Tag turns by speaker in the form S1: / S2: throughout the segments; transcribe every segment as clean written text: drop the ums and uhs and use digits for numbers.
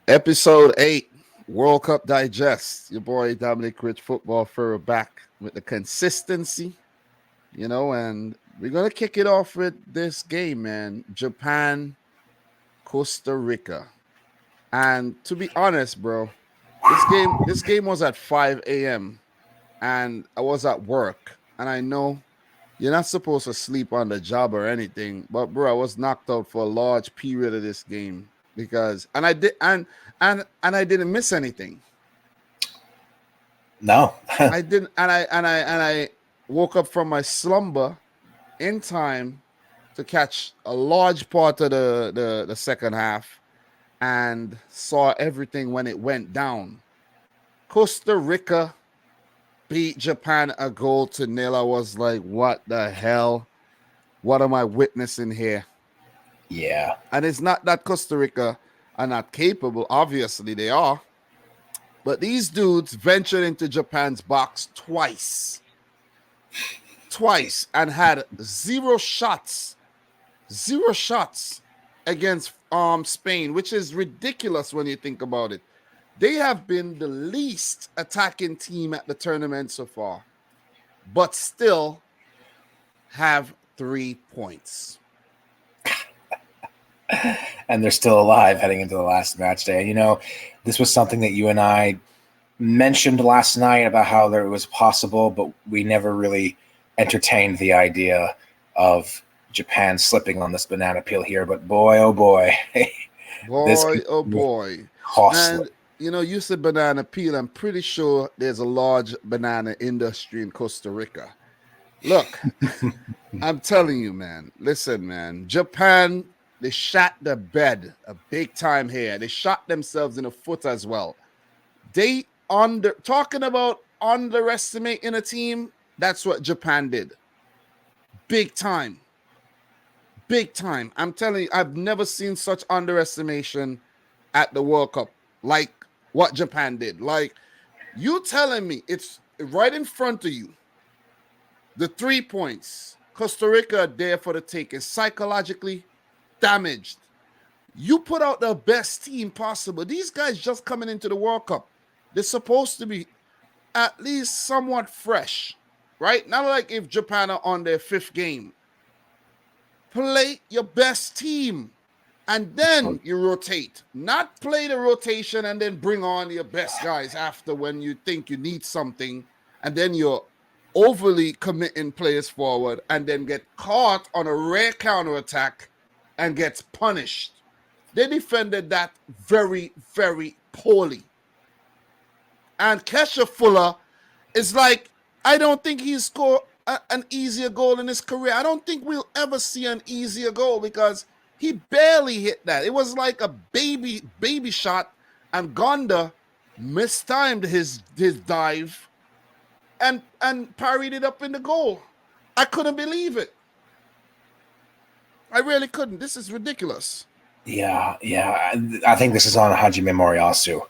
S1: Episode 8, World Cup Digest. Your boy Dominic Rich Football Furrow back with the consistency, and we're going to kick it off with this game, man. Japan, Costa Rica. And to be honest, bro, this game was at 5 a.m. and I was at work. And I know you're not supposed to sleep on the job or anything, but bro, I was knocked out for a large period of this game because I didn't miss anything.
S2: No.
S1: I didn't and I woke up from my slumber in time to catch a large part of the second half and saw everything when it went down. Costa Rica beat Japan a goal to nil. I was like, what the hell? What am I witnessing here?
S2: Yeah.
S1: And it's not that Costa Rica are not capable. Obviously, they are. But these dudes ventured into Japan's box twice, and had zero shots against Spain, which is ridiculous when you think about it. They have been the least attacking team at the tournament so far, but still have 3 points.
S2: And they're still alive heading into the last match day. This was something that you and I mentioned last night about how it was possible, but we never really entertained the idea of Japan slipping on this banana peel here. But boy, oh boy.
S1: Boy.
S2: Costly.
S1: And, you said banana peel. I'm pretty sure there's a large banana industry in Costa Rica. Look, I'm telling you, man. Listen, man. Japan, they shot the bed a big time here. They shot themselves in the foot as well. Talking about underestimating a team, that's what Japan did. Big time. I'm telling you, I've never seen such underestimation at the World Cup like what Japan did. Like, you telling me it's right in front of you. The 3 points. Costa Rica there for the taking, psychologically damaged. You put out the best team possible. These guys just coming into the World Cup. They're supposed to be at least somewhat fresh, right? Not like if Japan are on their 5th game. Play your best team and then you rotate. Not play the rotation and then bring on your best guys after when you think you need something, and then you're overly committing players forward and then get caught on a rare counterattack and gets punished. They defended that very, very poorly. And Kesha Fuller is like, I don't think he's scored an easier goal in his career. I don't think we'll ever see an easier goal because he barely hit that. It was like a baby shot, and Gonda mistimed his dive and parried it up in the goal. I couldn't believe it. I really couldn't. This is ridiculous.
S2: Yeah. I think this is on Hajime Moriyasu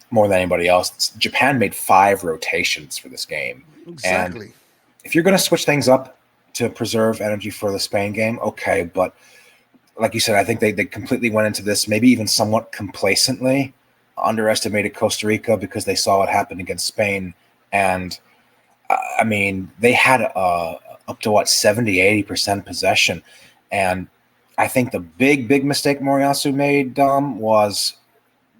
S2: more than anybody else. Japan made 5 rotations for this game.
S1: Exactly.
S2: And if you're going to switch things up to preserve energy for the Spain game, okay. But like you said, I think they completely went into this maybe even somewhat complacently, underestimated Costa Rica because they saw what happened against Spain. And, I mean, they had up to, 70-80% possession. And I think the big mistake Moriyasu made, was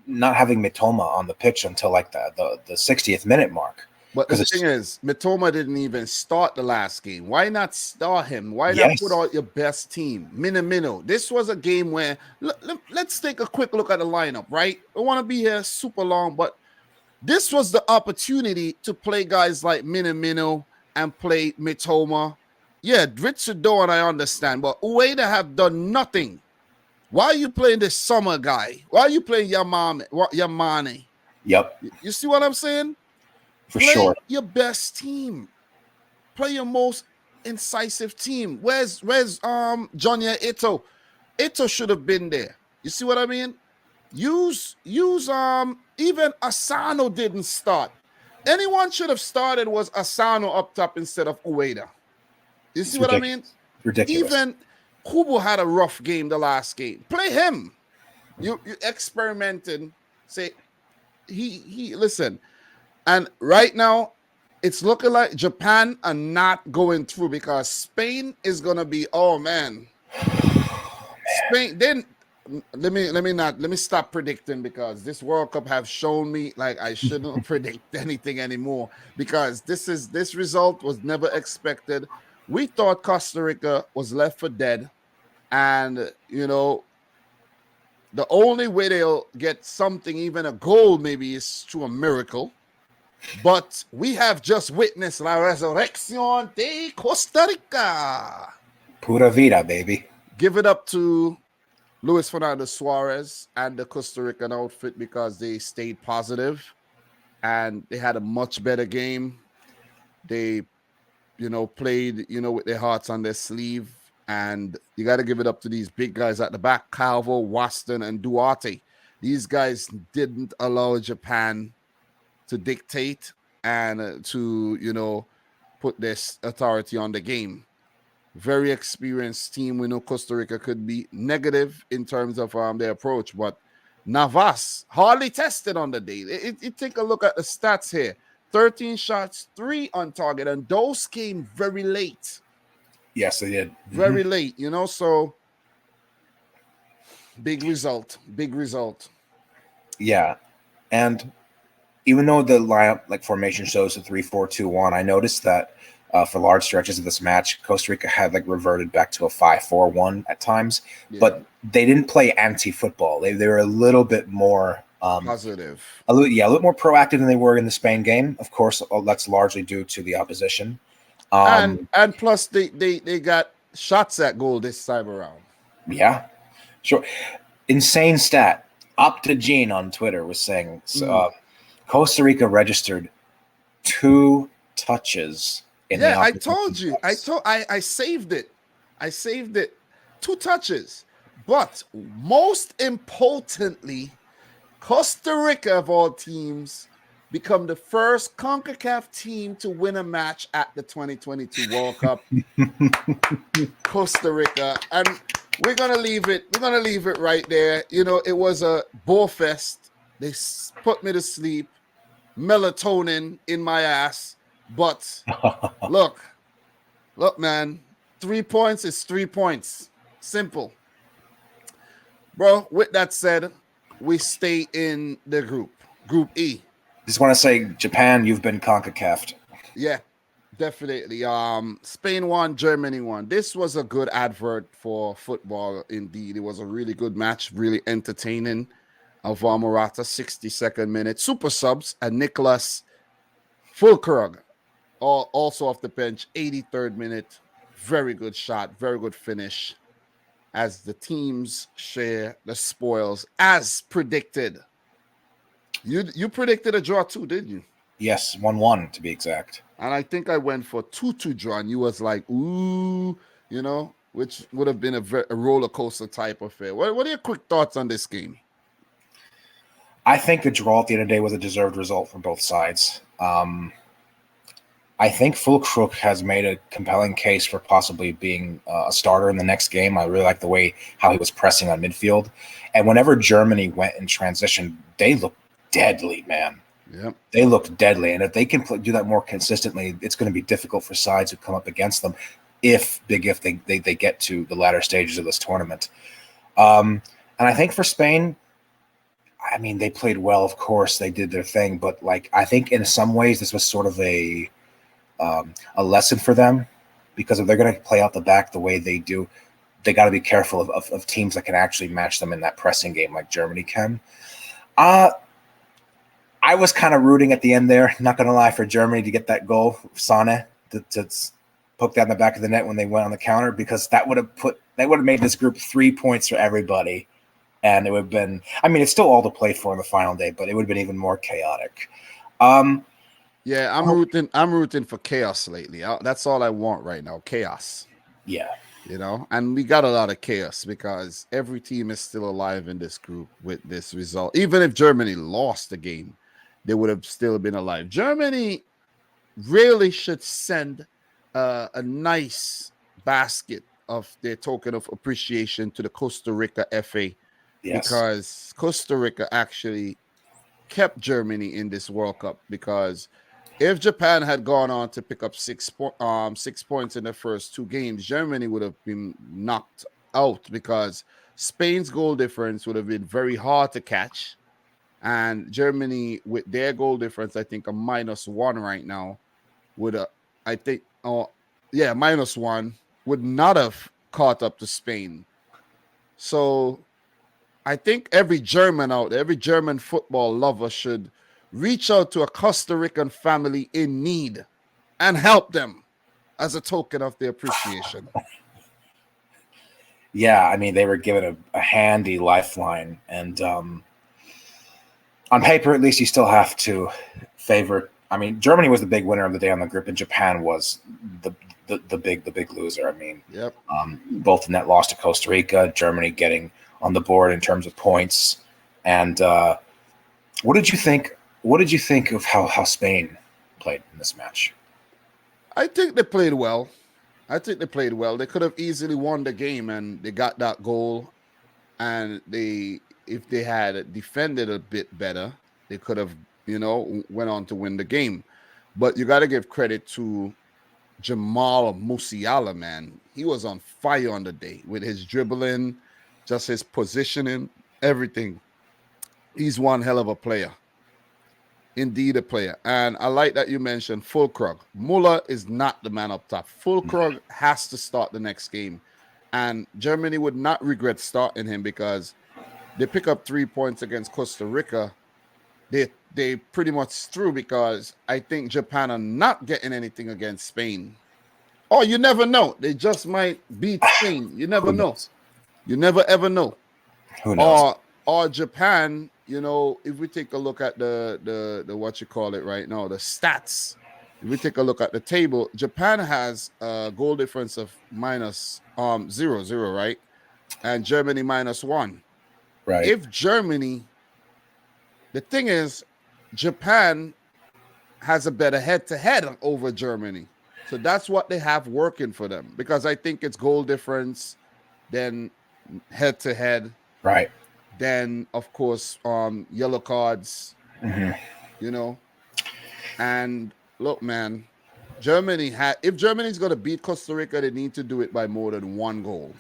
S2: not having Mitoma on the pitch until like the 60th minute mark.
S1: But the thing is, Mitoma didn't even start the last game. Why not start him? Why not put out your best team? Minamino. This was a game where let's take a quick look at the lineup, right? I don't want to be here super long, but this was the opportunity to play guys like Minamino and play Mitoma. Yeah, Ritsudo and I understand, but Ueda have done nothing. Why are you playing this summer guy? Why are you playing Yamane?
S2: Yep.
S1: You see what I'm saying?
S2: Play sure.
S1: Your best team. Play your most incisive team. Where's Jonya Ito? Ito should have been there. You see what I mean? Use even Asano didn't start. Anyone should have started was Asano up top instead of Ueda. You see what I mean?
S2: Ridiculous.
S1: Even Kubo had a rough game the last game. Play him. You experimenting. Say he listen. And right now, it's looking like Japan are not going through because Spain is gonna be. Oh man, Spain. Then let me stop predicting because this World Cup have shown me like I shouldn't predict anything anymore because this result was never expected. We thought Costa Rica was left for dead, and the only way they'll get something, even a goal, maybe is through a miracle. But we have just witnessed la resurrección de Costa Rica.
S2: Pura vida, baby.
S1: Give it up to Luis Fernando Suarez and the Costa Rican outfit because they stayed positive and they had a much better game. They, played, with their hearts on their sleeve. And you got to give it up to these big guys at the back, Calvo, Waston, and Duarte. These guys didn't allow Japan to dictate and to, put this authority on the game. Very experienced team. We know Costa Rica could be negative in terms of their approach, but Navas hardly tested on the day. Take a look at the stats here. 13 shots, 3 on target, and those came very late.
S2: Yes, they did.
S1: Very late, so big result.
S2: Yeah. And even though the lineup formation shows a 3-4-2-1, I noticed that for large stretches of this match, Costa Rica had reverted back to a 5-4-1 at times, but they didn't play anti-football. They were a little bit more
S1: positive.
S2: A little more proactive than they were in the Spain game. Of course, that's largely due to the opposition.
S1: And plus they got shots at goal this time around.
S2: Yeah, sure. Insane stat. Optagene on Twitter was saying Costa Rica registered 2 touches in the
S1: I told you. I saved it. 2 touches. But most importantly, Costa Rica of all teams become the first CONCACAF team to win a match at the 2022 World Cup. Costa Rica. And we're gonna leave it right there. It was a ball fest. They put me to sleep. Melatonin in my ass. But look, man, 3 points is 3 points. Simple. Bro, with that said, we stay in the Group E.
S2: Just want to say, Japan, you've been CONCACAF'd.
S1: Yeah, definitely. Spain won, Germany won. This was a good advert for football, indeed. It was a really good match, really entertaining. Alvaro Morata, 62nd minute. Super subs, and Nicholas Fulkrug, also off the bench, 83rd minute. Very good shot, very good finish. As the teams share the spoils, as predicted. You predicted a draw too, didn't you?
S2: Yes, 1-1 to be exact.
S1: And I think I went for 2-2 draw, and you was like, ooh, which would have been a roller coaster type affair. What are your quick thoughts on this game?
S2: I think a draw at the end of the day was a deserved result from both sides. I think Fulkrug has made a compelling case for possibly being a starter in the next game. I really like the way how he was pressing on midfield. And whenever Germany went in transition, they looked deadly, man.
S1: Yep.
S2: They looked deadly. And if they can do that more consistently, it's going to be difficult for sides who come up against them if they get to the latter stages of this tournament. And I think for Spain, I mean, they played well, of course. They did their thing. But, I think in some ways this was sort of a lesson for them, because if they're going to play out the back the way they do, they got to be careful of teams that can actually match them in that pressing game like Germany can. I was kind of rooting at the end there, not going to lie, for Germany to get that goal, Sane, to poke that in the back of the net when they went on the counter, because that would have made this group 3 points for everybody. And it would have been, I mean, it's still all to play for on the final day, but it would have been even more chaotic.
S1: Yeah, I'm rooting for chaos lately. That's all I want right now, chaos.
S2: Yeah.
S1: And we got a lot of chaos because every team is still alive in this group with this result. Even if Germany lost the game, they would have still been alive. Germany really should send a nice basket of their token of appreciation to the Costa Rica FA
S2: Yes.
S1: because Costa Rica actually kept Germany in this World Cup. Because if Japan had gone on to pick up 6 points in the first two games, Germany would have been knocked out because Spain's goal difference would have been very hard to catch. And Germany, with their goal difference, I think a -1 right now, would I think, oh yeah, -1 would not have caught up to Spain. So I think every German out there, every German football lover should reach out to a Costa Rican family in need and help them as a token of their appreciation.
S2: Yeah, I mean, they were given a handy lifeline, and on paper, at least, you still have to favor. I mean, Germany was the big winner of the day on the group, and Japan was the big loser. I mean,
S1: Yep.
S2: Both the net loss to Costa Rica, Germany getting on the board in terms of points. And what did you think? What did you think of how Spain played in this match?
S1: I think they played well. They could have easily won the game, and they got that goal. And if they had defended a bit better, they could have, went on to win the game. But you got to give credit to Jamal Musiala, man. He was on fire on the day with his dribbling, just his positioning, everything. He's one hell of a player. Indeed, a player. And I like that you mentioned Fulkrug. Muller is not the man up top. Fulkrug has to start the next game. And Germany would not regret starting him because they pick up 3 points against Costa Rica. They pretty much through because I think Japan are not getting anything against Spain. Oh, you never know. They just might beat Spain. You never know. You never ever know.
S2: Who knows?
S1: Or Japan, if we take a look at the what you call it right now, the stats. If we take a look at the table, Japan has a goal difference of -0-0, right? And Germany -1.
S2: Right.
S1: If Germany, the thing is, Japan has a better head-to-head over Germany. So that's what they have working for them. Because I think it's goal difference, then head-to-head.
S2: Right.
S1: Then, of course, yellow cards, And look, man, if Germany's going to beat Costa Rica, they need to do it by more than one goal.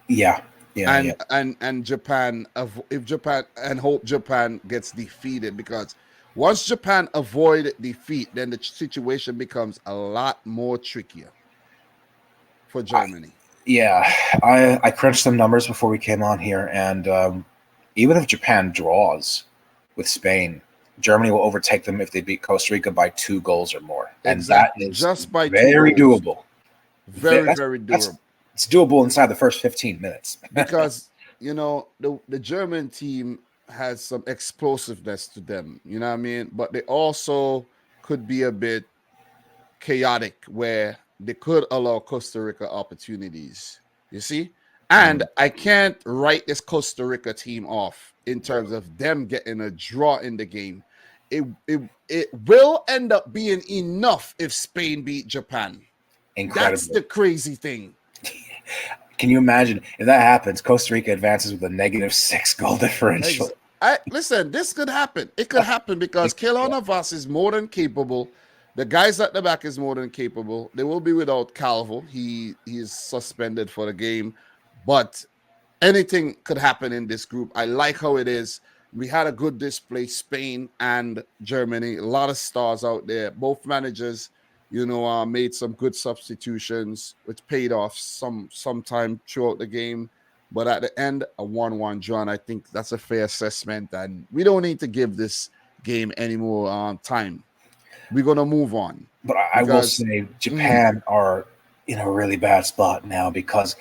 S2: Yeah.
S1: And Japan, if Japan, and hope Japan gets defeated, because once Japan avoid defeat, then the situation becomes a lot more trickier for Germany.
S2: I crunched some numbers before we came on here, and even if Japan draws with Spain, Germany will overtake them if they beat Costa Rica by 2 goals or more. And
S1: exactly.
S2: That is
S1: just by
S2: very
S1: 2 goals.
S2: Doable.
S1: Very doable.
S2: It's doable inside the first 15 minutes.
S1: Because, the German team has some explosiveness to them, you know what I mean? But they also could be a bit chaotic where they could allow Costa Rica opportunities, you see? And I can't write this Costa Rica team off in terms of them getting a draw in the game. It will end up being enough if Spain beat Japan.
S2: Incredible.
S1: That's the crazy thing.
S2: Can you imagine if that happens? Costa Rica advances with a -6 goal differential.
S1: Listen, this could happen. It could happen because Keylor Navas is more than capable. The guys at the back is more than capable. They will be without Calvo. He is suspended for the game. But anything could happen in this group. I like how it is. We had a good display, Spain and Germany. A lot of stars out there. Both managers, made some good substitutions, which paid off sometime throughout the game. But at the end, a 1-1 draw. And I think that's a fair assessment. And we don't need to give this game any more time. We're going to move on.
S2: But I will say Japan are in a really bad spot now because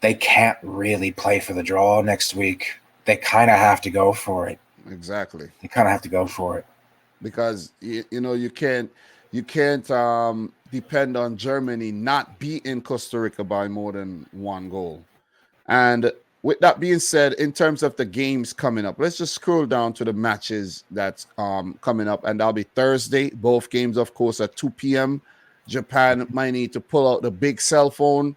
S2: they can't really play for the draw next week. They kind of have to go for it.
S1: Exactly.
S2: They kind of have to go for it.
S1: Because, you can't depend on Germany not beating Costa Rica by more than 1 goal. And with that being said, in terms of the games coming up, let's just scroll down to the matches that's coming up. And that'll be Thursday. Both games, of course, at 2 p.m. Japan might need to pull out the big cell phone,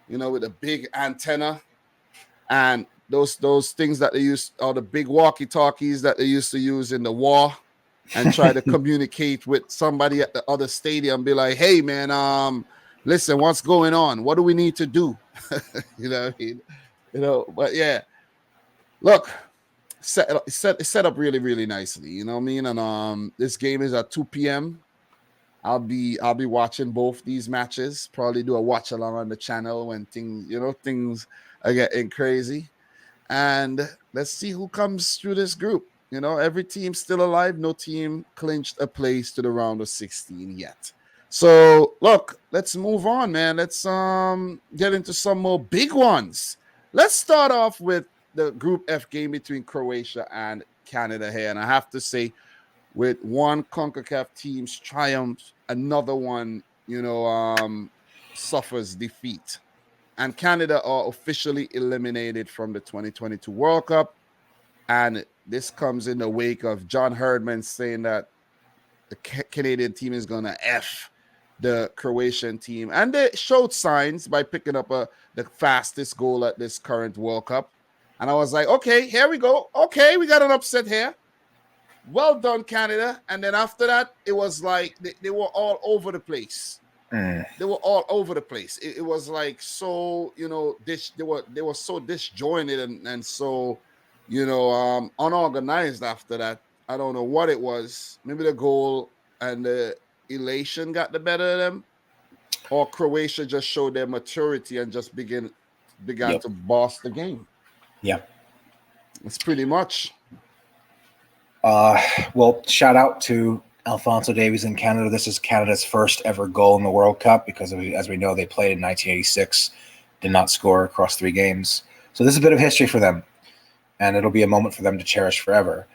S1: with a big antenna, and those things that they use, or the big walkie-talkies that they used to use in the war, and try to communicate with somebody at the other stadium, be like, hey man, listen, what's going on? What do we need to do? You know what I mean? But yeah, look, set up really, really nicely, you know what I mean? And this game is at 2 p.m. I'll be watching both these matches, probably do a watch along on the channel when things are getting crazy. And let's see who comes through this group. Every team's still alive. No team clinched a place to the round of 16 yet. So look, let's move on, man. Let's get into some more big ones. Let's start off with the Group F game between Croatia and Canada here. And I have to say, with one CONCACAF team's triumph, another one, suffers defeat. And Canada are officially eliminated from the 2022 World Cup. And this comes in the wake of John Herdman saying that the Canadian team is going to F the Croatian team. And they showed signs by picking up the fastest goal at this current World Cup. And I was like, okay, here we go. Okay, we got an upset here. Well done, Canada. And then after that, it was like they were all over the place. They were all over the place. It was like so, they were so disjointed and so, unorganized after that. I don't know what it was. Maybe the goal and the elation got the better of them, or Croatia just showed their maturity and just began to boss the game.
S2: Yeah,
S1: that's pretty much.
S2: Well, shout out to Alphonso Davies in Canada. This is Canada's first ever goal in the World Cup because, as we know, they played in 1986, did not score across 3 games. So this is a bit of history for them, and it'll be a moment for them to cherish forever.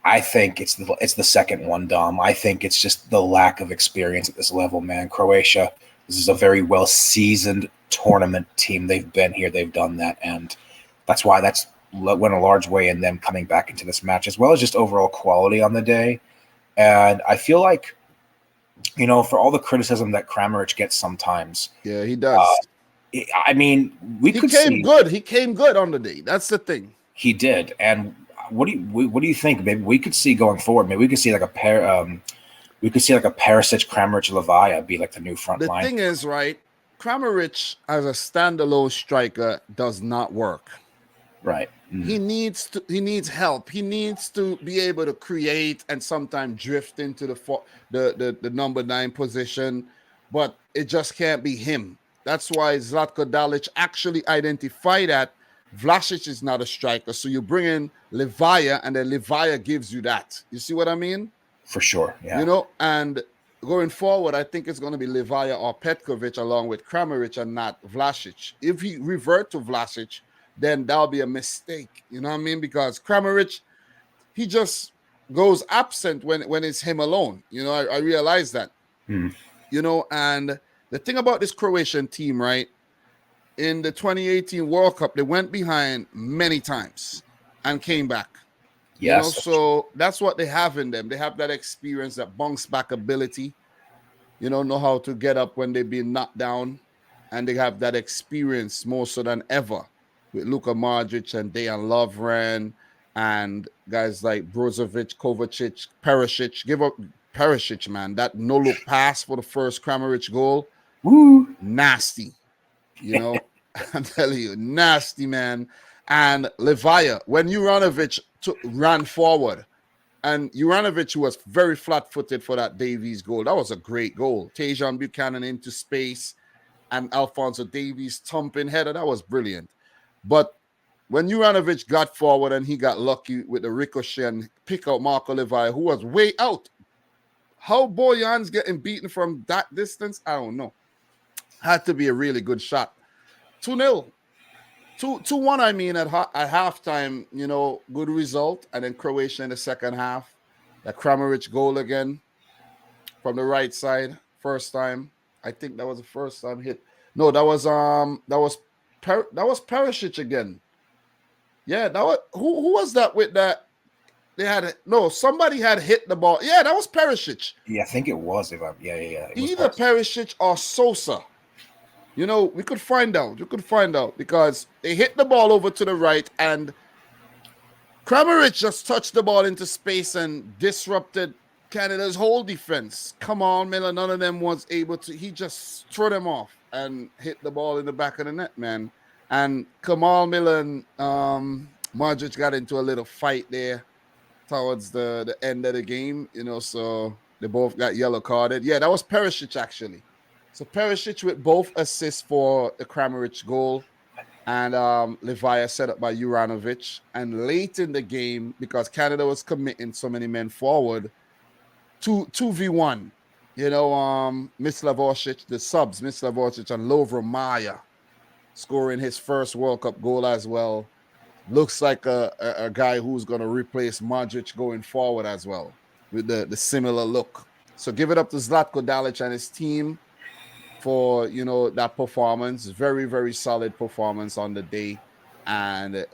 S2: I think it's the second one, Dom. I think it's just the lack of experience at this level, man. Croatia, this is a very well-seasoned tournament team. They've been here, they've done that, and that's why that's went a large way in them coming back into this match, as well as just overall quality on the day. And I feel like, for all the criticism that Kramaric gets sometimes.
S1: Yeah, he does.
S2: I mean,
S1: he came good. He came good on the day. That's the thing.
S2: He did. And what do you think? Maybe we could see going forward. Maybe we could see like a Perisic, Kramaric, Levaya be like the new front line.
S1: The thing is, right, Kramaric as a standalone striker does not work.
S2: Right.
S1: He needs help. He needs to be able to create and sometimes drift into the number 9 position, but it just can't be him. That's why Zlatko Dalic actually identified that Vlasic is not a striker. So you bring in Levaya, and then Levaya gives you that. You see what I mean?
S2: For sure. Yeah.
S1: And going forward, I think it's going to be Levaya or Petkovic along with Kramaric and not Vlasic. If he revert to Vlasic, then that'll be a mistake. You know what I mean? Because Kramaric, he just goes absent when it's him alone. I realize that. And the thing about this Croatian team, right? In the 2018 World Cup, they went behind many times and came back.
S2: Yes.
S1: So that's what they have in them. They have that experience, that bounce back ability. Know how to get up when they've been knocked down, and they have that experience more so than ever with Luka Modric and Dejan Lovren and guys like Brozovic, Kovacic, Perisic. Give up Perisic, man. That no-look pass for the first Kramaric goal.
S2: Woo.
S1: Nasty. I'm telling you, nasty, man. And Levaya, when Juranovic ran forward, and Juranovic was very flat-footed for that Davies goal. That was a great goal. Tejan Buchanan into space and Alphonso Davies thumping header. That was brilliant. But when Juranovic got forward and he got lucky with the ricochet and pick out Marco Levaya, who was way out. How Boyan's getting beaten from that distance, I don't know. Had to be a really good shot. 2-0. 2-1, I mean, at halftime, good result. And then Croatia in the second half. The Kramaric goal again from the right side. First time. I think that was the first time hit. No, that was Perisic again. Yeah, that was who was that with that? Somebody had hit the ball. Yeah, that was Perisic.
S2: Yeah, I think it was. Either
S1: Perisic or Sosa. You know, we could find out. You could find out because they hit the ball over to the right, and Kramaric just touched the ball into space and disrupted Canada's whole defense. Come on, Miller. None of them was able to. He just threw them off and hit the ball in the back of the net, man. And Kamal Miller and Modric got into a little fight there towards the end of the game, you know, so they both got yellow carded. Yeah, that was Perisic, actually. So Perisic with both assists for the Kramaric goal, and Levaya set up by Juranovic. And late in the game, because Canada was committing so many men forward, 2v1. You know, Mislavosic, the subs, Mislavosic and Lovro Maya scoring his first World Cup goal as well. Looks like a guy who's going to replace Modric going forward as well with the similar look. So give it up to Zlatko Dalic and his team for, you know, that performance. Very, very solid performance on the day. And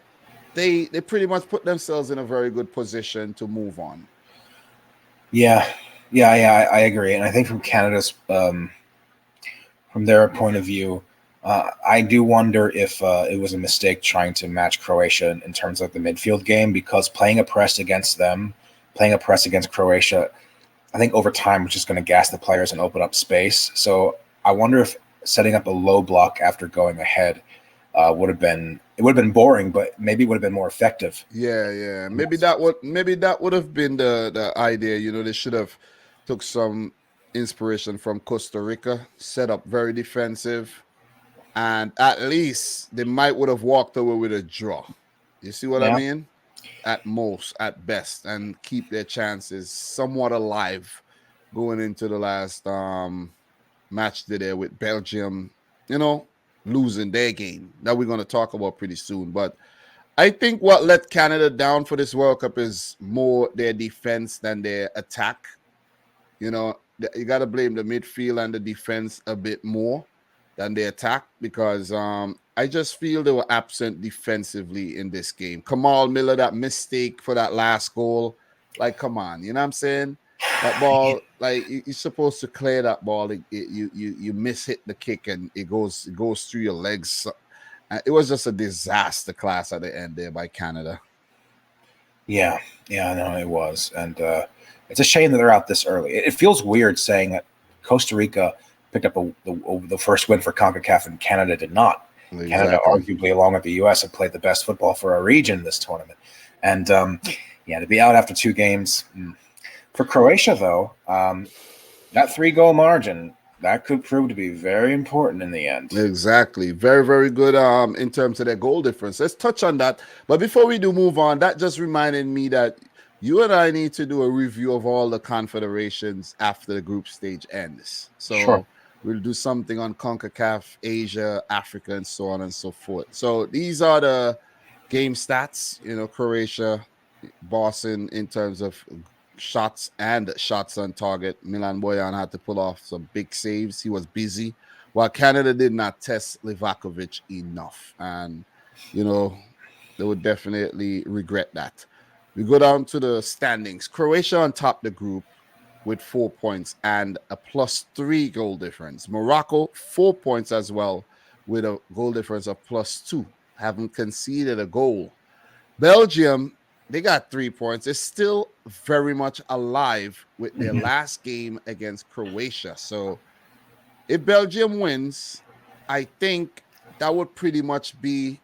S1: they pretty much put themselves in a very good position to move on.
S2: Yeah, I agree. And I think from Canada's, from their point of view, I do wonder if it was a mistake trying to match Croatia in terms of the midfield game, because playing a press against them, playing a press against Croatia, I think over time, which is going to gas the players and open up space. So I wonder if setting up a low block after going ahead would have been boring, but maybe it would have been more effective.
S1: Yeah. Maybe that would have been the idea. You know, they should have took some inspiration from Costa Rica, set up very defensive, and at least they might would have walked away with a draw. You see what I mean? At most, at best, and keep their chances somewhat alive going into the last match today with Belgium, you know, losing their game that we're going to talk about pretty soon. But I think what let Canada down for this World Cup is more their defense than their attack. You know, you got to blame the midfield and the defense a bit more than the attack, because I just feel they were absent defensively in this game. Kamal Miller, that mistake for that last goal, like, come on, you know what I'm saying? That ball, like, you're supposed to clear that ball. You miss hit the kick and it goes through your legs. It was just a disaster class at the end there by Canada.
S2: Yeah, no, it was, and it's a shame that they're out this early. It feels weird saying that Costa Rica picked up the first win for CONCACAF and Canada did not. Exactly. Canada, arguably, along with the U.S., have played the best football for our region this tournament. And, to be out after 2 games. For Croatia, though, that 3-goal margin, that could prove to be very important in the end.
S1: Exactly. Very, very good in terms of their goal difference. Let's touch on that. But before we do move on, that just reminded me that you and I need to do a review of all the confederations after the group stage ends. So sure. We'll do something on CONCACAF, Asia, Africa, and so on and so forth. So these are the game stats. You know, Croatia, Boston in terms of shots and shots on target. Milan Bojan had to pull off some big saves. He was busy, while Canada did not test Livakovic enough. And, you know, they would definitely regret that. We go down to the standings. Croatia on top the group with 4 points and a +3 goal difference. Morocco, 4 points as well with a goal difference of +2. Haven't conceded a goal. Belgium, they got 3 points. They're still very much alive with their last game against Croatia. So if Belgium wins, I think that would pretty much be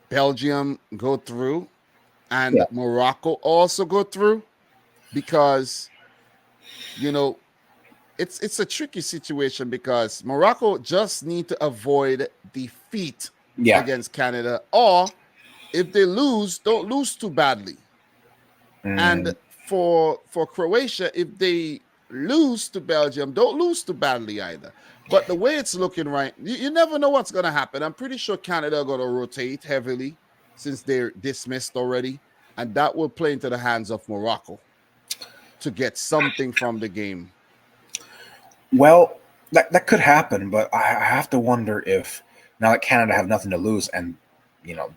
S1: Belgium go through and Morocco also go through, because, you know, it's a tricky situation because Morocco just need to avoid defeat against Canada, or if they lose, don't lose too badly. And for Croatia, if they lose to Belgium, don't lose too badly either. But the way it's looking right, you never know what's going to happen. I'm pretty sure Canada are going to rotate heavily since they're dismissed already, and that will play into the hands of Morocco to get something from the game.
S2: Well, that could happen, but I have to wonder if, now that Canada have nothing to lose and, you know,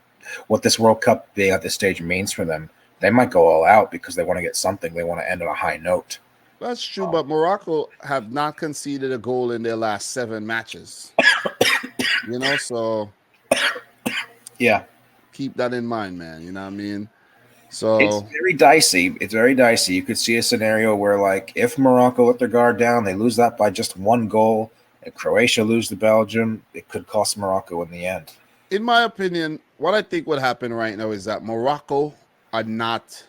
S2: what this World Cup being at this stage means for them, they might go all out because they want to get something. They want to end on a high note.
S1: That's true, but Morocco have not conceded a goal in their last 7 matches. So
S2: Yeah.
S1: keep that in mind, man. You know what I mean?
S2: It's
S1: So
S2: very dicey. It's very dicey. You could see a scenario where, like, if Morocco let their guard down, they lose that by just 1 goal, and Croatia lose to Belgium, it could cost Morocco in the end.
S1: in my opinion, what I think would happen right now is that Morocco are not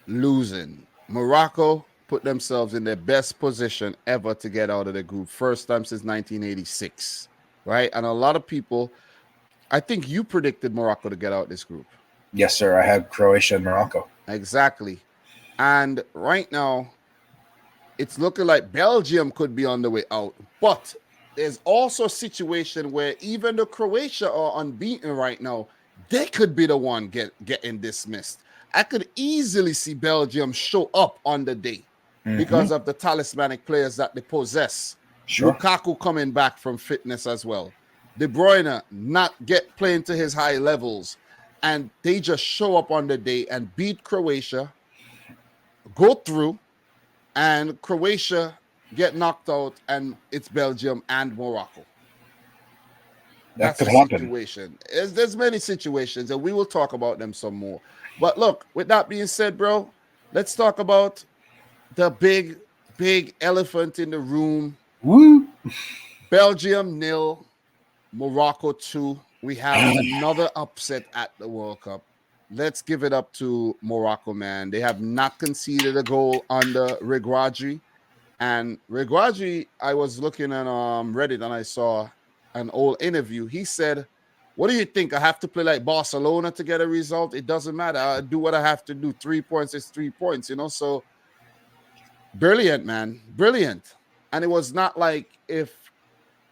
S1: losing. Morocco put themselves in their best position ever to get out of the group. First time since 1986, right? And a lot of people, I think you predicted Morocco to get out this group.
S2: Yes, sir. I had Croatia and Morocco.
S1: Exactly. And right now, it's looking like Belgium could be on the way out. But there's also a situation where even the Croatia are unbeaten right now, they could be the one getting dismissed. I could easily see Belgium show up on the day because of the talismanic players that they possess.
S2: Sure.
S1: Lukaku coming back from fitness as well. De Bruyne not playing to his high levels. And they just show up on the day and beat Croatia, go through, and Croatia get knocked out, and it's Belgium and Morocco.
S2: That
S1: That's
S2: could
S1: the
S2: happen.
S1: situation. There's many situations, and we will talk about them some more. But look, with that being said, bro, let's talk about the big elephant in the room.
S2: Woo!
S1: Belgium 0, Morocco 2. We have another upset at the World Cup. Let's give it up to Morocco, man. They have not conceded a goal under Regragui. And Regragui, I was looking at Reddit and I saw an old interview. He said, "What do you think? I have to play like Barcelona to get a result? It doesn't matter. I do what I have to do. 3 points is 3 points, So brilliant, man. Brilliant. And it was not like if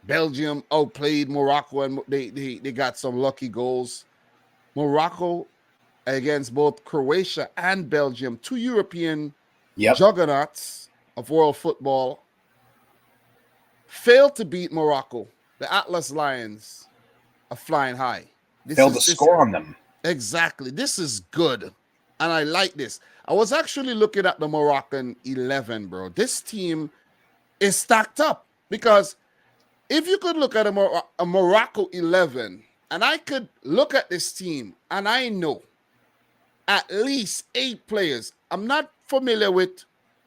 S1: Belgium outplayed Morocco and they got some lucky goals. Morocco against both Croatia and Belgium, 2 European juggernauts of world football, failed to beat Morocco. The Atlas Lions are flying high.
S2: Failed to score on them.
S1: Exactly. This is good. And I like this. I was actually looking at the Moroccan 11, bro. This team is stacked up because if you could look at a Morocco 11, and I could look at this team, and I know at least 8 players. I'm not familiar with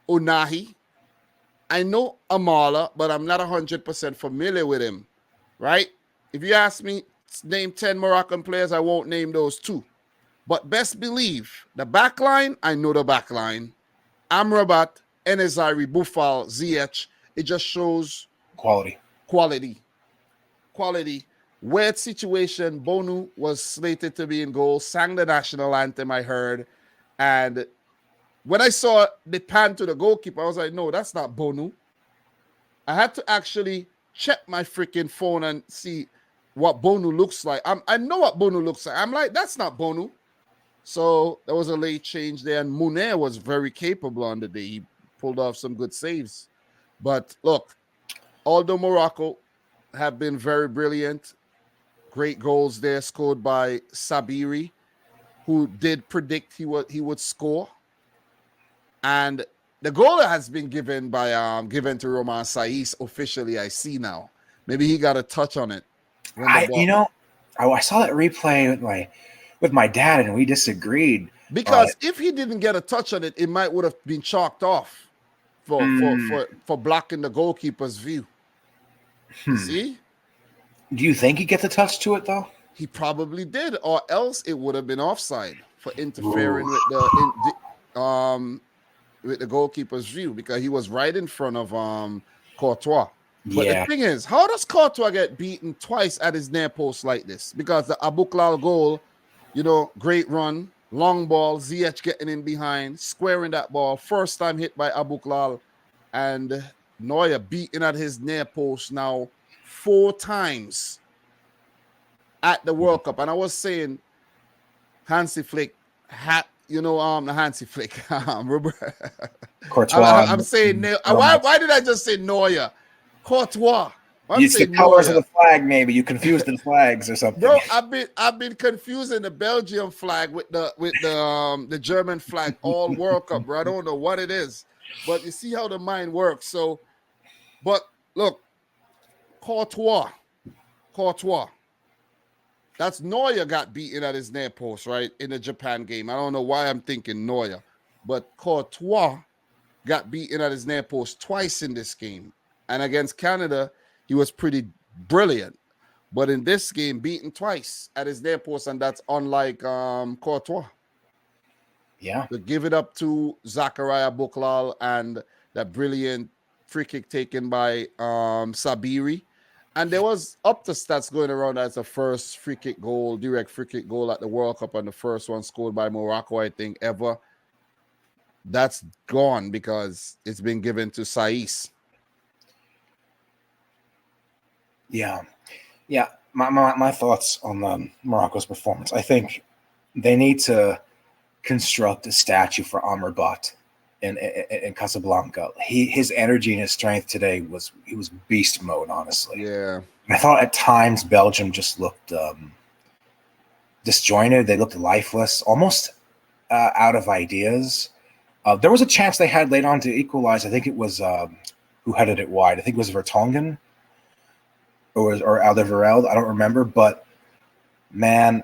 S1: Unahi. I know Amala, but I'm not 100% familiar with him, right? If you ask me, name 10 Moroccan players, I won't name those 2. But best believe, the back line, I know the back line. Amrabat, Enezari, Boufal, Ziyech. It just shows
S2: quality.
S1: Weird situation. Bonu was slated to be in goal, sang the national anthem, I heard. And when I saw the pan to the goalkeeper, I was like, no, that's not Bonu. I had to actually check my freaking phone and see what Bonu looks like. I know what Bonu looks like. I'm like, that's not Bonu. So there was a late change there. And Mounir was very capable on the day. He pulled off some good saves. But look, although Morocco have been very brilliant, great goals there scored by Sabiri, who did predict he would score. And the goal has been given to Roman Saiz officially, I see now. Maybe he got a touch on it.
S2: I saw that replay with my dad, and we disagreed.
S1: Because if he didn't get a touch on it, it might would have been chalked off for blocking the goalkeeper's view. See?
S2: Do you think he gets a touch to it, though?
S1: He probably did, or else it would have been offside for interfering with the goalkeeper's view, because he was right in front of Courtois. But the thing is, how does Courtois get beaten twice at his near post like this? Because the Abouklal goal, great run, long ball, Ziyech getting in behind, squaring that ball, first time hit by Abouklal, and Neuer beaten at his near post now 4 times at the World Cup. And I was saying, Hansi Flick the Hansi Flick.
S2: Courtois.
S1: I'm saying, why did I just say Neuer? Courtois.
S2: It's the colors of the flag, maybe. You confused the flags or something.
S1: Bro, I've been confusing the Belgium flag with the German flag all World Cup, bro. I don't know what it is. But you see how the mind works. So, but look, Courtois. That's Neuer got beaten at his near post, right? In the Japan game. I don't know why I'm thinking Neuer, but Courtois got beaten at his near post twice in this game. And against Canada, he was pretty brilliant. But in this game, beaten twice at his near post, and that's unlike Courtois.
S2: Yeah.
S1: To give it up to Zachariah Buklal and that brilliant free kick taken by Sabiri. And there was up to stats going around as a first free kick goal, direct free kick goal at the World Cup, and the first one scored by Morocco, I think, ever. That's gone because it's been given to Saiss.
S2: Yeah. My thoughts on Morocco's performance. I think they need to construct a statue for Amrabat in Casablanca. His energy and his strength today was beast mode, honestly.
S1: Yeah.
S2: I thought at times Belgium just looked disjointed. They looked lifeless, almost out of ideas. There was a chance they had late on to equalize. I think it was who headed it wide. I think it was Vertonghen or Alderweireld. I don't remember, but man,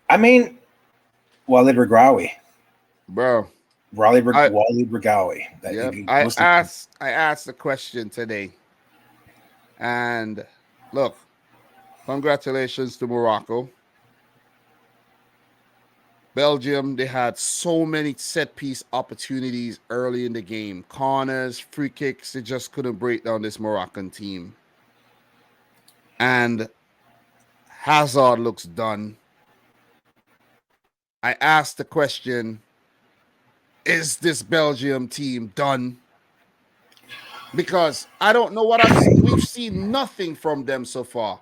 S2: I mean, Walid Regraoui.
S1: Bro.
S2: Walid Regraoui.
S1: Yep. I asked the question today. And look, congratulations to Morocco. Belgium, they had so many set-piece opportunities early in the game. Corners, free kicks, they just couldn't break down this Moroccan team. And Hazard looks done. I asked the question, is this Belgium team done? Because I don't know what we've seen nothing from them so far.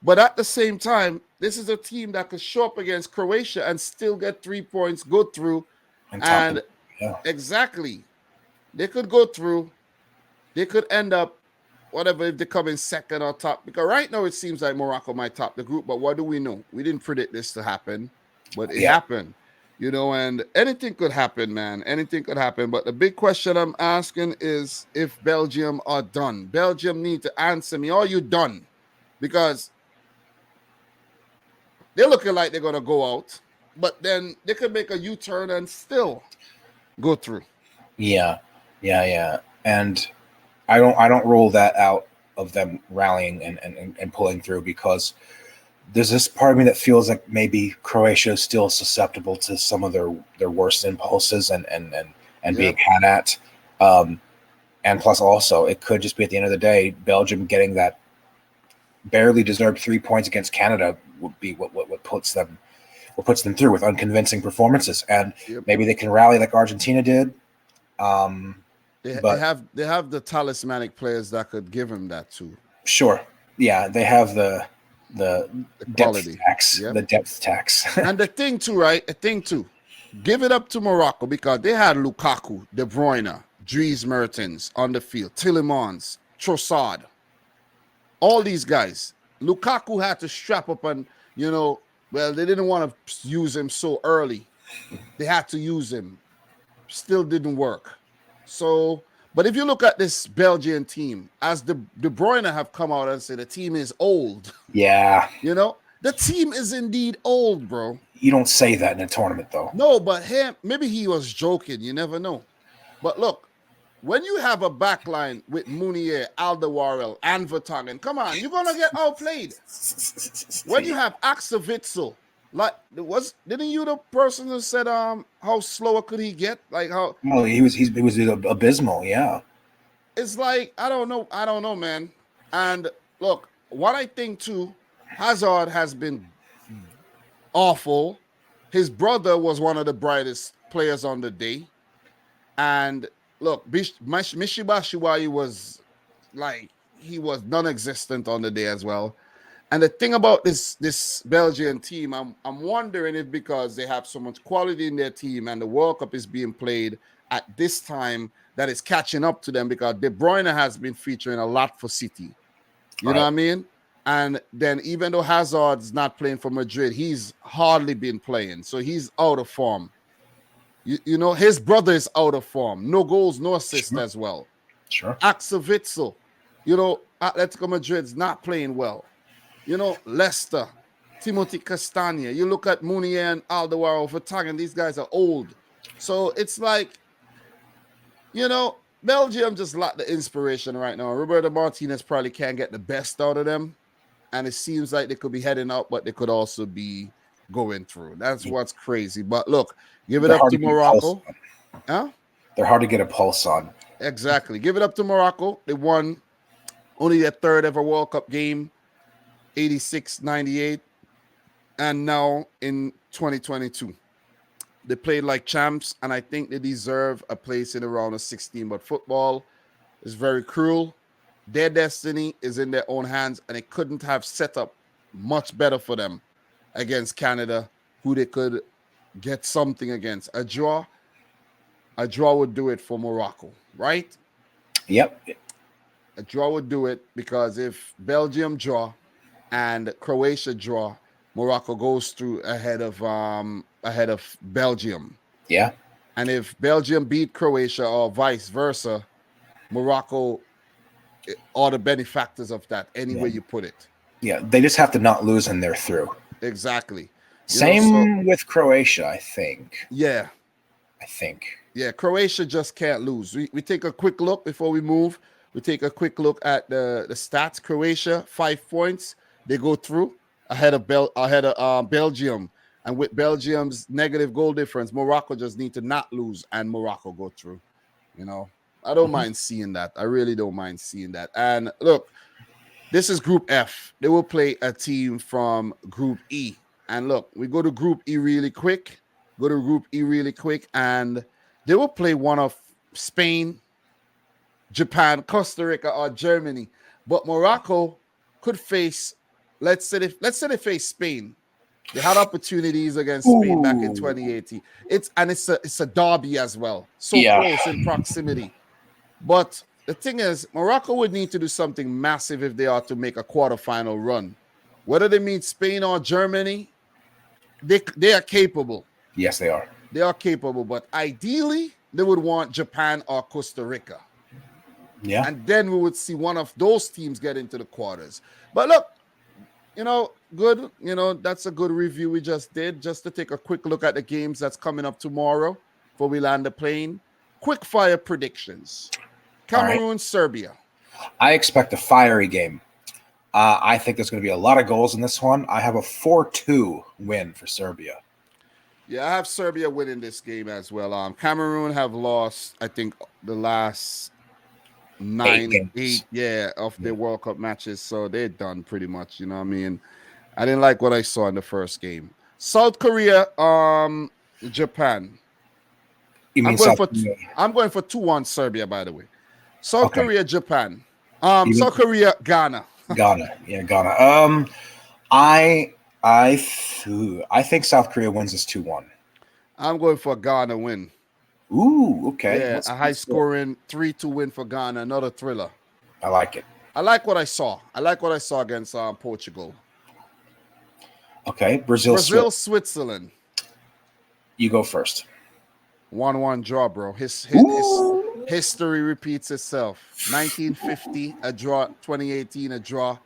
S1: But at the same time, this is a team that could show up against Croatia and still get 3 points, go through. And exactly, they could go through. They could end up, whatever, if they come in second or top. Because right now it seems like Morocco might top the group. But what do we know? We didn't predict this to happen, but it happened. And anything could happen, man. Anything could happen. But the big question I'm asking is if Belgium are done. Belgium need to answer me. Are you done? Because they're looking like they're going to go out. But then they could make a U-turn and still go through.
S2: Yeah. And I don't rule that out of them rallying and pulling through, because there's this part of me that feels like maybe Croatia is still susceptible to some of their worst impulses and being had at. And plus also, it could just be at the end of the day, Belgium getting that barely deserved 3 points against Canada would be what puts them through with unconvincing performances. And maybe they can rally like Argentina did.
S1: They have the talismanic players that could give them that too.
S2: Sure. Yeah, they have the
S1: quality
S2: tax, the depth tax.
S1: And the thing too, right? Give it up to Morocco, because they had Lukaku, De Bruyne, Dries Mertens on the field, Tielemans, Trossard, all these guys. Lukaku had to strap up and, they didn't want to use him so early. They had to use him. Still didn't work. So, but if you look at this Belgian team, as De Bruyne have come out and said the team is old.
S2: Yeah.
S1: The team is indeed old, bro.
S2: You don't say that in a tournament, though.
S1: No, but maybe he was joking. You never know. But look, when you have a back line with Mounier, Alderweireld, and Vertonghen, come on, you're going to get outplayed. When you have Axel Witsel, didn't you the person who said how slower could he get? Like how?
S2: Well, he was abysmal. Yeah.
S1: It's like I don't know, man. And look, what I think too, Hazard has been awful. His brother was one of the brightest players on the day, and look, Michy Batshuayi was he was non-existent on the day as well. And the thing about this Belgian team, I'm wondering if because they have so much quality in their team and the World Cup is being played at this time that is catching up to them, because De Bruyne has been featuring a lot for City. You know what I mean? And then even though Hazard's not playing for Madrid, he's hardly been playing. So he's out of form. You know, his brother is out of form. No goals, no assists
S2: Sure.
S1: as well.
S2: Sure.
S1: Axel Witsel, you know, Atletico Madrid's not playing well. You know, Leicester, Timothy Castagna. You look at Munier and Alderweireld Vertonghen. These guys are old. So it's like, you know, Belgium just lack the inspiration right now. Roberto Martinez probably can't get the best out of them. And it seems like they could be heading up, but they could also be going through. That's what's crazy. But look, give it
S2: They're
S1: up
S2: hard
S1: to
S2: to get a pulse
S1: Morocco.
S2: on.
S1: Huh?
S2: They're hard to get a pulse on.
S1: Exactly. Give it up to Morocco. They won only their third ever World Cup game, 86-98. And now in 2022. They played like champs, and I think they deserve a place in the round of 16. But football is very cruel. Their destiny is in their own hands, and it couldn't have set up much better for them against Canada, who they could get something against. A draw would do it for Morocco, right?
S2: Yep.
S1: A draw would do it because if Belgium draw and Croatia draw, Morocco goes through ahead of Belgium.
S2: Yeah.
S1: And if Belgium beat Croatia or vice versa, Morocco are the benefactors of that, any way you put it.
S2: Yeah. They just have to not lose and they're through.
S1: Exactly.
S2: Same with Croatia, I think.
S1: Yeah.
S2: Yeah,
S1: Croatia just can't lose. We take a quick look before we move. We take a quick look at the stats. Croatia, 5 points. They go through ahead of Belgium. And with Belgium's negative goal difference, Morocco just need to not lose and Morocco go through. You know, I don't mind seeing that. I really don't mind seeing that. And look, this is Group F. They will play a team from Group E. And look, we go to Group E really quick. And they will play one of Spain, Japan, Costa Rica, or Germany. But Morocco could face, let's say they face Spain. They had opportunities against Spain back in 2018. It's a derby as well. So close in proximity. But the thing is, Morocco would need to do something massive if they are to make a quarterfinal run. Whether they meet Spain or Germany, they are capable.
S2: Yes, they are.
S1: They are capable, but ideally, they would want Japan or Costa Rica.
S2: Yeah.
S1: And then we would see one of those teams get into the quarters. But look, good. That's a good review we just did, just to take a quick look at the games that's coming up tomorrow before we land the plane. Quick fire predictions. Cameroon, Serbia.
S2: I expect a fiery game. I think there's going to be a lot of goals in this one. I have a 4-2 win for Serbia.
S1: Yeah, I have Serbia winning this game as well. Cameroon have lost, I think, the last 8 of their World Cup matches, so they're done pretty much. You know what I mean? I didn't like what I saw in the first game. South Korea, Japan. I'm going for 2-1 Serbia, by the way. South Korea, Japan. South Korea, Ghana.
S2: Ghana. I think South Korea wins this 2-1.
S1: I'm going for Ghana win.
S2: Ooh, okay.
S1: Yeah, a high-scoring 3-2 win for Ghana. Another thriller.
S2: I like it.
S1: I like what I saw. Against Portugal.
S2: Okay, Brazil,
S1: Switzerland.
S2: You go first.
S1: 1-1 draw, bro. His history repeats itself. 1950, a draw. 2018, a draw.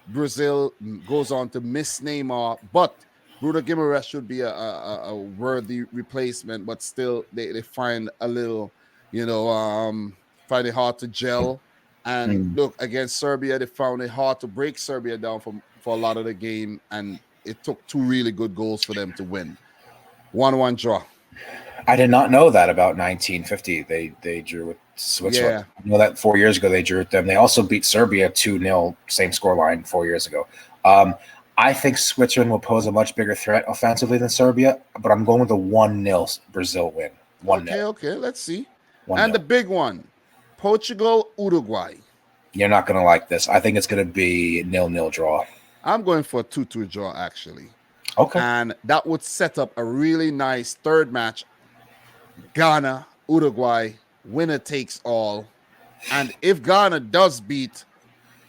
S1: Brazil goes on to miss Neymar, but Bruno Guimaraes should be a worthy replacement, but still they find a little, find it hard to gel. And look, against Serbia, they found it hard to break Serbia down for a lot of the game, and it took 2 really good goals for them to win. 1-1 draw.
S2: I did not know that about 1950. They drew with Switzerland. Yeah. I know that 4 years ago they drew with them. They also beat Serbia 2-0, same scoreline 4 years ago. I think Switzerland will pose a much bigger threat offensively than Serbia, but I'm going with a 1-0 Brazil win. 1-0.
S1: Okay, let's see.
S2: 1-0.
S1: And the big one, Portugal, Uruguay.
S2: You're not going to like this. I think it's going to be 0-0 draw.
S1: I'm going for a 2-2 draw, actually.
S2: Okay.
S1: And that would set up a really nice third match. Ghana, Uruguay, winner takes all. And if Ghana does beat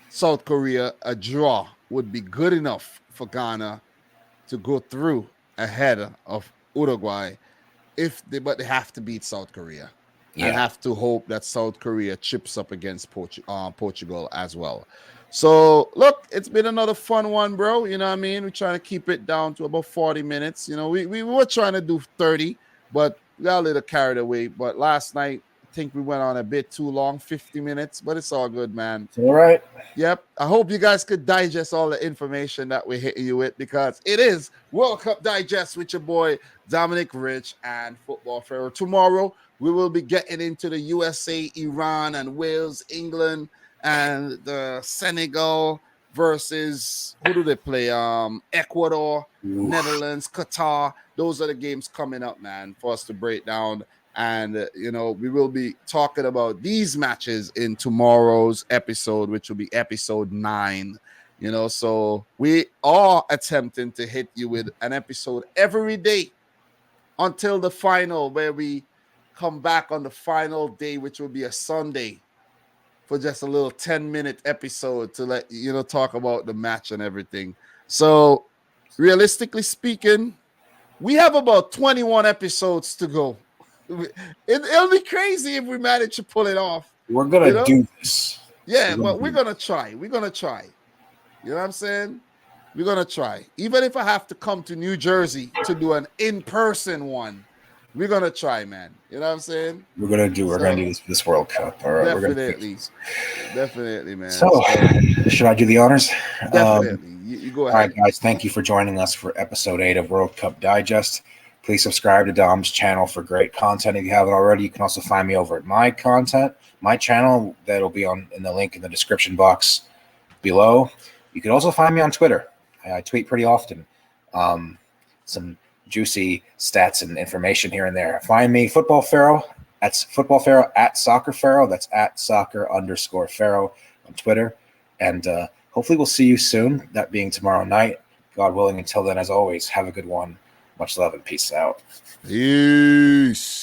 S1: South Korea, a draw would be good enough for Ghana to go through ahead of Uruguay. but they have to beat South Korea.
S2: Yeah.
S1: And have to hope that South Korea chips up against Portugal as well. So, look, it's been another fun one, bro. You know what I mean? We're trying to keep it down to about 40 minutes. You know, we were trying to do 30, but we got a little carried away. But last night, I think we went on a bit too long, 50 minutes, but it's all good, man.
S2: All right.
S1: Yep. I hope you guys could digest all the information that we're hitting you with, because it is World Cup Digest with your boy Dominic Rich and Football Pharaoh. Tomorrow, we will be getting into the USA, Iran, and Wales, England, and the Senegal versus, who do they play? Ecuador, Netherlands, Qatar. Those are the games coming up, man, for us to break down. And, we will be talking about these matches in tomorrow's episode, which will be episode 9. So we are attempting to hit you with an episode every day until the final, where we come back on the final day, which will be a Sunday, for just a little 10-minute episode to let talk about the match and everything. So realistically speaking, we have about 21 episodes to go. It'll be crazy if we manage to pull it off.
S2: We're gonna do this.
S1: Yeah, but we're gonna try. You know what I'm saying? We're gonna try. Even if I have to come to New Jersey to do an in-person one, we're gonna try, man. You know what I'm saying?
S2: We're gonna do this World Cup. All right,
S1: definitely, man.
S2: So, should I do the honors?
S1: Definitely. You go ahead.
S2: All right, guys. Thank you for joining us for episode 8 of World Cup Digest. Please subscribe to Dom's channel for great content. If you haven't already, you can also find me over at my channel. That'll be in the link in the description box below. You can also find me on Twitter. I tweet pretty often. Some juicy stats and information here and there. Find me, Football Pharaoh. That's Football Pharaoh at Soccer Pharaoh. That's at @soccer_Pharaoh on Twitter. And hopefully we'll see you soon, that being tomorrow night. God willing, until then, as always, have a good one. Much love and peace out.
S1: Peace.